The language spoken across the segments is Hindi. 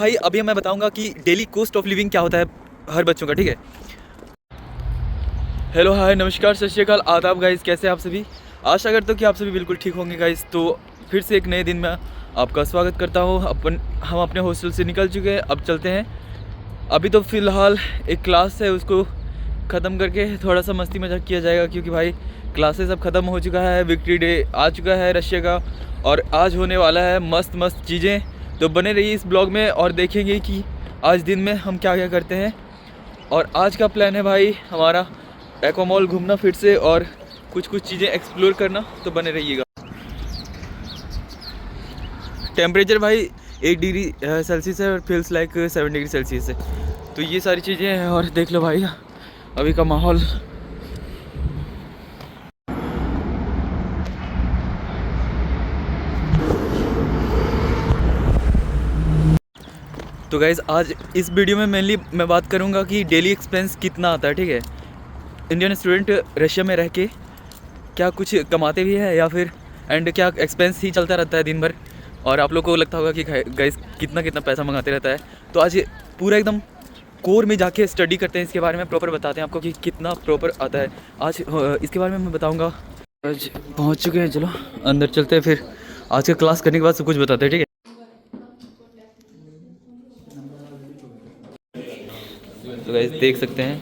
भाई अभी मैं बताऊंगा कि डेली कॉस्ट ऑफ लिविंग क्या होता है हर बच्चों का, ठीक है। हेलो हाय नमस्कार सत श्री अकाल आदाब गाइस, कैसे आप सभी। आशा करता हूँ कि आप सभी बिल्कुल ठीक होंगे गाइस। तो फिर से एक नए दिन में आपका स्वागत करता हूँ। हम अपने हॉस्टल से निकल चुके हैं, अब चलते हैं। अभी तो फ़िलहाल एक क्लास है, उसको ख़त्म करके थोड़ा सा मस्ती मजाक किया जाएगा, क्योंकि भाई क्लासेस अब ख़त्म हो चुका है। विक्ट्री डे आ चुका है रशिया का, और आज होने वाला है मस्त मस्त चीज़ें। तो बने रहिए इस ब्लॉग में और देखेंगे कि आज दिन में हम क्या क्या करते हैं। और आज का प्लान है भाई हमारा एक्वा मॉल घूमना फिर से, और कुछ चीज़ें एक्सप्लोर करना। तो बने रहिएगा। टेम्परेचर भाई 8 डिग्री सेल्सियस है और फील्स लाइक 7 डिग्री सेल्सियस है। तो ये सारी चीज़ें हैं, और देख लो भाई अभी का माहौल। तो गाइज़ आज इस वीडियो में मेनली मैं बात करूंगा कि डेली एक्सपेंस कितना आता है, ठीक है। इंडियन स्टूडेंट रशिया में रह के क्या कुछ कमाते भी है, या फिर एंड क्या एक्सपेंस ही चलता रहता है दिन भर। और आप लोग को लगता होगा कि गाइस कितना कितना पैसा मंगाते रहता है। तो आज पूरा एकदम कोर में जाके स्टडी करते हैं, इसके बारे में प्रॉपर बताते हैं आपको कि कितना प्रॉपर आता है। आज इसके बारे में मैं बताऊँगा। आज पहुँच चुके हैं, चलो अंदर चलते हैं, फिर आज का क्लास करने के बाद सब कुछ बताते हैं, ठीक है। तो गाइस देख सकते हैं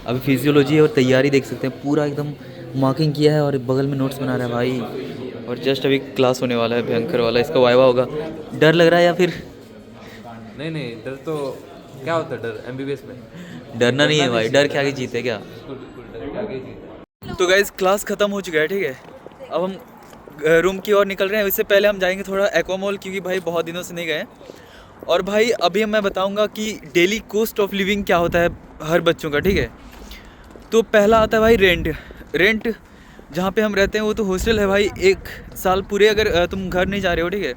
अभी फिजियोलॉजी और तैयारी देख सकते हैं, पूरा एकदम मार्किंग किया है और बगल में नोट्स बना रहा है भाई। और जस्ट अभी क्लास होने वाला है भयंकर वाला, इसका वाइवा होगा। डर लग रहा है या फिर नहीं डर तो क्या होता है, डर एमबीबीएस में डरना नहीं है भाई, डर के आगे जीत है क्या। तो गाइस क्लास ख़त्म हो चुका है, ठीक है। अब हम रूम की ओर निकल रहे हैं। इससे पहले हम जाएंगे थोड़ा एक्वा मॉल, क्योंकि भाई बहुत दिनों से नहीं गए। और भाई अभी मैं बताऊंगा कि डेली कॉस्ट ऑफ लिविंग क्या होता है हर बच्चों का, ठीक है। तो पहला आता है भाई रेंट जहाँ पे हम रहते हैं वो तो हॉस्टल है भाई। एक साल पूरे अगर तुम घर नहीं जा रहे हो, ठीक है,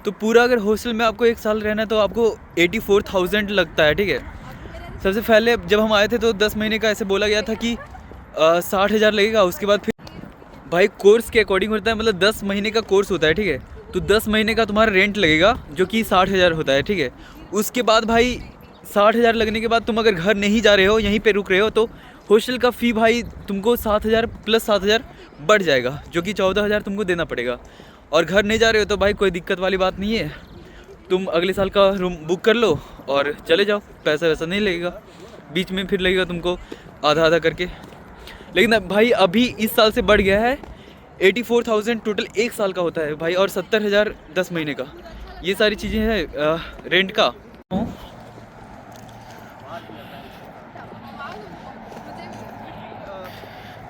तो पूरा अगर हॉस्टल में आपको एक साल रहना है तो आपको 84,000 लगता है, ठीक है। सबसे पहले जब हम आए थे तो 10 महीने का ऐसे बोला गया था कि 60,000 लगेगा। उसके बाद फिर भाई कोर्स के अकॉर्डिंग होता है, मतलब 10 महीने का कोर्स होता है, ठीक है। तो 10 महीने का तुम्हारा रेंट लगेगा जो कि 60,000 होता है, ठीक है। उसके बाद भाई 60,000 लगने के बाद तुम अगर घर नहीं जा रहे हो, यहीं पे रुक रहे हो, तो हॉस्टल का फ़ी भाई तुमको 7,000 प्लस 7,000 बढ़ जाएगा, जो कि 14,000 तुमको देना पड़ेगा। और घर नहीं जा रहे हो तो भाई कोई दिक्कत वाली बात नहीं है, तुम अगले साल का रूम बुक कर लो और चले जाओ। पैसा वैसा नहीं लगेगा, बीच में फिर लगेगा तुमको आधा आधा करके। लेकिन भाई अभी इस साल से बढ़ गया है, 84,000 टोटल एक साल का होता है भाई, और 70,000 10 महीने का। ये सारी चीज़ें हैं रेंट का।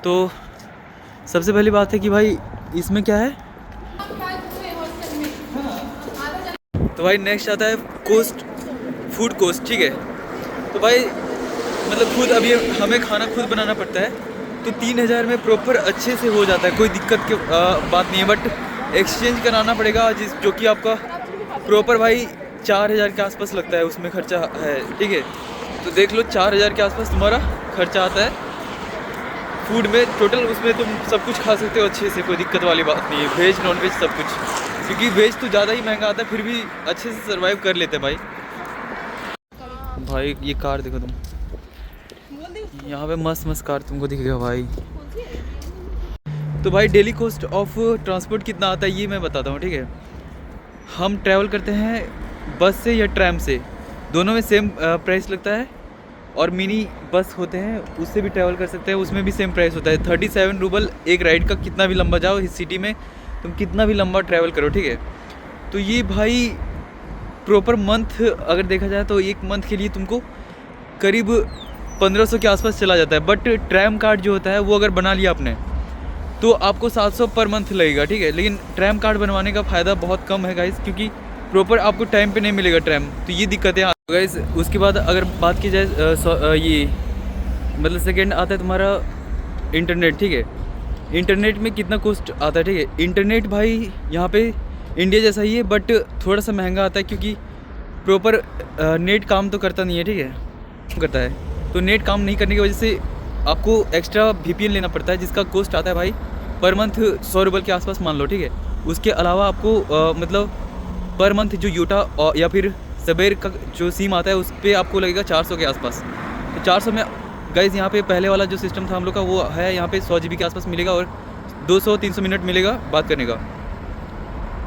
तो सबसे पहली बात है कि भाई इसमें क्या है। तो भाई नेक्स्ट आता है कॉस्ट, फूड कॉस्ट, ठीक है। तो भाई मतलब खुद अभी हमें खाना खुद बनाना पड़ता है, तो 3,000 में प्रॉपर अच्छे से हो जाता है, कोई दिक्कत की बात नहीं है। बट एक्सचेंज कराना पड़ेगा जो कि आपका प्रॉपर भाई 4,000 के आसपास लगता है, उसमें खर्चा है, ठीक है। तो देख लो 4,000 के आसपास तुम्हारा खर्चा आता है फूड में टोटल। उसमें तुम सब कुछ खा सकते हो अच्छे से, कोई दिक्कत वाली बात नहीं है। वेज नॉन वेज सब कुछ, क्योंकि वेज तो ज़्यादा ही महंगा आता है, फिर भी अच्छे से सर्वाइव कर लेते हैं भाई। भाई ये कार देखो तुम, यहाँ पे मस्त मस्त कार तुमको दिखेगा भाई। तो भाई डेली कॉस्ट ऑफ ट्रांसपोर्ट कितना आता है ये मैं बताता हूँ, ठीक है। हम ट्रैवल करते हैं बस से या ट्रैम से, दोनों में सेम प्राइस लगता है। और मिनी बस होते हैं, उससे भी ट्रैवल कर सकते हैं, उसमें भी सेम प्राइस होता है। 37 रूबल एक राइड का। कितना भी लंबा जाओ इस सिटी में, तुम कितना भी लंबा ट्रैवल करो, ठीक है। तो ये भाई प्रॉपर मंथ अगर देखा जाए तो एक मंथ के लिए तुमको करीब 1500 के आसपास चला जाता है। बट ट्रैम कार्ड जो होता है वो अगर बना लिया आपने तो आपको 700 पर मंथ लगेगा, ठीक है। लेकिन ट्रैम कार्ड बनवाने का फ़ायदा बहुत कम है गाइस, क्योंकि प्रॉपर आपको टाइम पे नहीं मिलेगा ट्रैम, तो ये दिक्कतें गाइस। उसके बाद अगर बात की जाए ये मतलब सेकेंड आता है तुम्हारा इंटरनेट, ठीक है। इंटरनेट में कितना कॉस्ट आता है, ठीक है। इंटरनेट भाई यहाँ पे इंडिया जैसा ही है, बट थोड़ा सा महंगा आता है, क्योंकि प्रॉपर नेट काम तो करता नहीं है, ठीक है, करता है। तो नेट काम नहीं करने की वजह से आपको एक्स्ट्रा VPN लेना पड़ता है, जिसका कॉस्ट आता है भाई पर मंथ 100 रूबल के आसपास मान लो, ठीक है। उसके अलावा आपको मतलब पर मंथ जो यूटा या फिर सवेर का जो सिम आता है उस पर आपको लगेगा 400 के आसपास। तो 400 में गाइस यहाँ पे पहले वाला जो सिस्टम था हम लोग का वो है यहाँ पे 100 GB के आसपास मिलेगा और 200-300 मिनट मिलेगा बात करने का।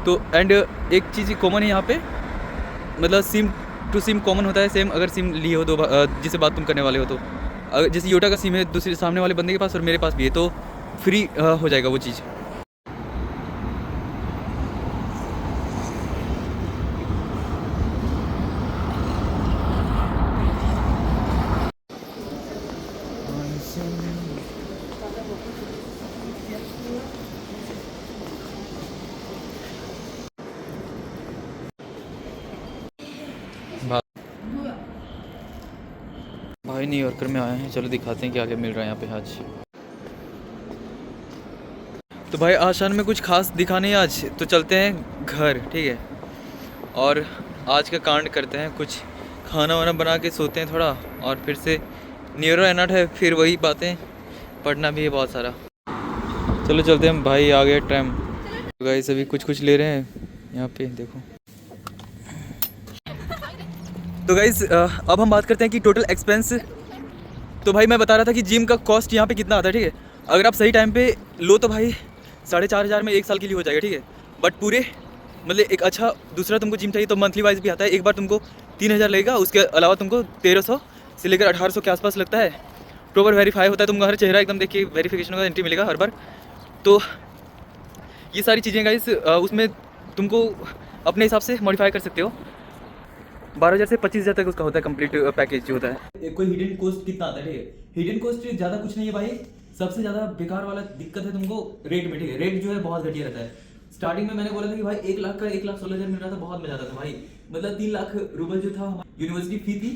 तो एंड एक चीज़ कॉमन है यहाँ पे, मतलब सिम टू सिम कॉमन होता है सेम। अगर सिम लिए हो जिससे बात तुम करने वाले हो तो अगर जैसे योटा का सिम है दूसरे सामने वाले बंदे के पास और मेरे पास भी है तो फ्री हो जाएगा वो चीज़। भाई न्यूयॉर्कर में आए हैं, चलो दिखाते हैं क्या क्या मिल रहा है यहाँ पे आज। तो भाई आज शाम में कुछ खास दिखाने है आज, तो चलते हैं घर, ठीक है। और आज का कांड करते हैं, कुछ खाना वाना बना के सोते हैं थोड़ा, और फिर से न्यूरो एनट है, फिर वही बातें, पढ़ना भी है बहुत सारा। चलो चलते हैं भाई, आ गया टाइम। तो गाइस अभी कुछ ले रहे हैं यहाँ पे, देखो। तो गाइस अब हम बात करते हैं कि टोटल एक्सपेंस। तो भाई मैं बता रहा था कि जिम का कॉस्ट यहाँ पे कितना आता है, ठीक है। अगर आप सही टाइम पे लो तो भाई 4,500 में 1 साल के लिए हो जाएगा, ठीक है। बट पूरे मतलब एक अच्छा दूसरा तुमको जिम चाहिए तो मंथली वाइज भी आता है। एक बार तुमको 3,000 लगेगा, उसके अलावा तुमको 1,300 से लेकर 1,800 के आसपास लगता है। प्रॉपर वेरीफाई होता है, तुमको हर चेहरा एकदम देख के वेरीफिकेशन का एंट्री मिलेगा हर बार। तो ये सारी चीज़ें गाइस उसमें तुमको अपने हिसाब से मॉडिफाई कर सकते हो। 12,000 से 25,000 तक उसका होता है कंप्लीट पैकेज जो होता है। कोई हिडन कॉस्ट कितना आता है, ठीक है। हिडन कॉस्ट ज़्यादा कुछ नहीं है भाई, सबसे ज़्यादा बेकार वाला दिक्कत है तुमको रेट में, ठीक है। रेट जो है बहुत घटिया रहता है। स्टार्टिंग में मैंने बोला था कि भाई 1 लाख का 1,16,000 मिल रहा था, बहुत मजा आता था भाई। मतलब 3 लाख रुपये जो था हमारी यूनिवर्सिटी फी थी,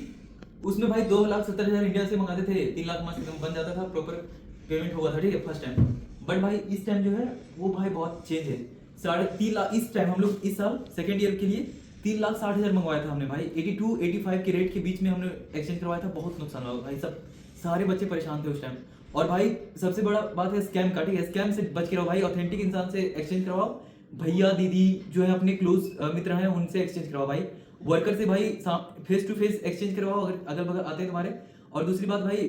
उसमें भाई 2,70,000 इंडिया से मंगाते थे, 3 लाख मस्त बन जाता था, प्रॉपर पेमेंट हुआ था, ठीक है, फर्स्ट टाइम। बट भाई इस टाइम जो है वो भाई बहुत चेंज है। 3.5 लाख इस टाइम हम लोग इस साल सेकेंड ईयर के लिए 3,60,000 मंगवाया था हमने भाई। 82-85 के रेट के बीच में हमने एक्सचेंज करवाया था। बहुत नुकसान हुआ भाई, सब सारे बच्चे परेशान थे उस टाइम। और भाई सबसे बड़ा बात है स्कैम का, ठीक है। स्कैम से बच के रहो भाई, ऑथेंटिक इंसान से एक्सचेंज करवाओ। भैया दीदी जो है अपने क्लोज मित्र हैं उनसे एक्सचेंज करवाओ भाई। वर्कर से भाई फेस टू फेस एक्सचेंज करवाओ अगर अगल बगल आते हैं तुम्हारे। और दूसरी बात भाई,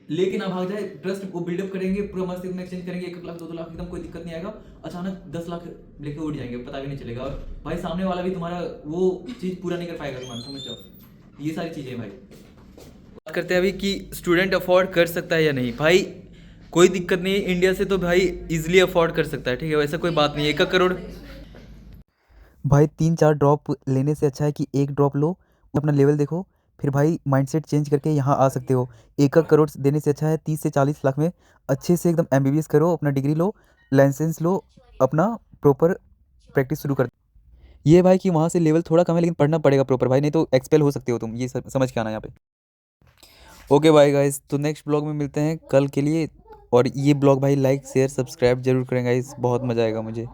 लेकिन आप भाग जाए, ट्रस्ट को बिल्डअप करेंगे, पूरा मस्त में एक्सचेंज करेंगे, 1 लाख 2 लाख एकदम कोई दिक्कत नहीं आएगा। अचानक 10 लाख लेके उड़ जाएंगे, पता भी नहीं चलेगा। और भाई सामने वाला भी तुम्हारा वो चीज़ पूरा नहीं कर पाएगा, तुम्हारा समझ जाओ। ये सारी चीज़ें भाई बात करते हैं अभी कि स्टूडेंट अफोर्ड कर सकता है या नहीं। भाई कोई दिक्कत नहीं है, इंडिया से तो भाई इजीली अफोर्ड कर सकता है, ठीक है। वैसा कोई बात नहीं है। 1 करोड़ भाई 3-4 ड्रॉप लेने से अच्छा है कि एक ड्रॉप लो, अपना लेवल देखो, फिर भाई माइंडसेट चेंज करके यहाँ आ सकते हो। 1 करोड़ देने से अच्छा है 30 से 40 लाख में अच्छे से एकदम MBBS करो, अपना डिग्री लो, लाइसेंस लो, अपना प्रॉपर प्रैक्टिस शुरू कर। ये भाई कि वहाँ से लेवल थोड़ा कम है लेकिन पढ़ना पड़ेगा प्रॉपर भाई, नहीं तो एक्सपेल हो सकते हो तुम, ये समझ के आना यहाँ पे। ओके भाई गाइस, तो नेक्स्ट ब्लॉग में मिलते हैं कल के लिए। और ये ब्लॉग भाई लाइक शेयर सब्सक्राइब जरूर करें गाइस, बहुत मज़ा आएगा मुझे।